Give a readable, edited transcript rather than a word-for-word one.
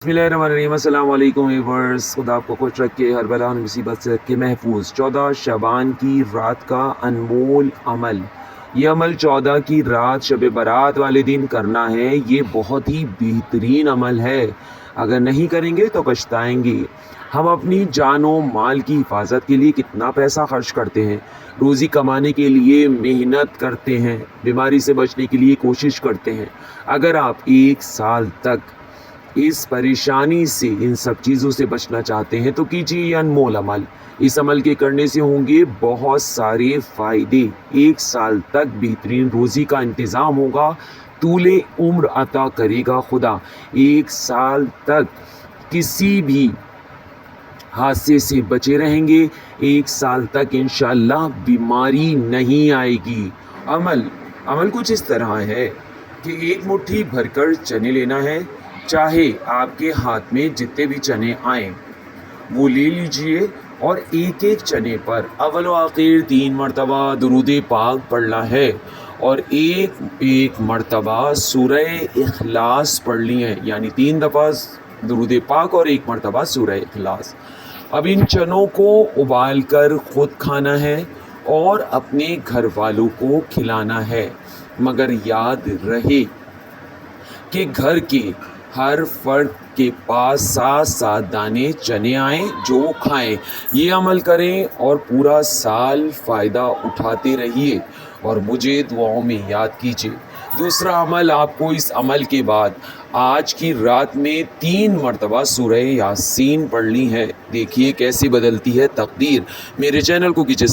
बिस्मिल्लाहिर्रहमानिर्रहीम। अस्सलाम वालेकुम व्यूअर्स। खुदा आपको खुश रखे, हर बला और मुसीबत से रखे महफूज। 14 शबान की रात का अनमोल अमल। ये अमल 14 की रात शब बारात वाले दिन करना है। ये बहुत ही बेहतरीन अमल है। अगर नहीं करेंगे तो पछताएंगे। हम अपनी जानो माल की हिफाजत के लिए कितना पैसा खर्च करते हैं, रोज़ी कमाने के लिए मेहनत करते हैं, बीमारी से बचने के लिए कोशिश करते हैं। अगर आप 1 साल तक इस परेशानी से, इन सब चीज़ों से बचना चाहते हैं तो कीजिए ये अनमोल अमल। इस अमल के करने से होंगे बहुत सारे फ़ायदे। 1 साल तक बेहतरीन रोज़ी का इंतज़ाम होगा, तूले उम्र अता करेगा खुदा। 1 साल तक किसी भी हादसे से बचे रहेंगे। 1 साल तक इंशाअल्लाह बीमारी नहीं आएगी। अमल कुछ इस तरह है कि एक मुट्ठी भरकर चने लेना है, चाहे आपके हाथ में जितने भी चने आए वो ले लीजिए, और एक एक चने पर अव्वल व आखिर 3 मरतबा दुरूद पाक पढ़ना है, और एक एक मरतबा सूरह इखलास पढ़नी है, यानी 3 दफ़ा दुरूद पाक और 1 मरतबा सूरह इखलास। अब इन चनों को उबाल कर ख़ुद खाना है और अपने घर वालों को खिलाना है, मगर याद रहे कि घर के हर फर्द के पास 7-7 दाने चने आए जो खाएं। ये अमल करें और पूरा साल फ़ायदा उठाते रहिए और मुझे दुआओं में याद कीजिए। दूसरा अमल, आपको इस अमल के बाद आज की रात में 3 मरतबा सूरह यासीन पढ़नी है। देखिए कैसे बदलती है तकदीर। मेरे चैनल को कीजिए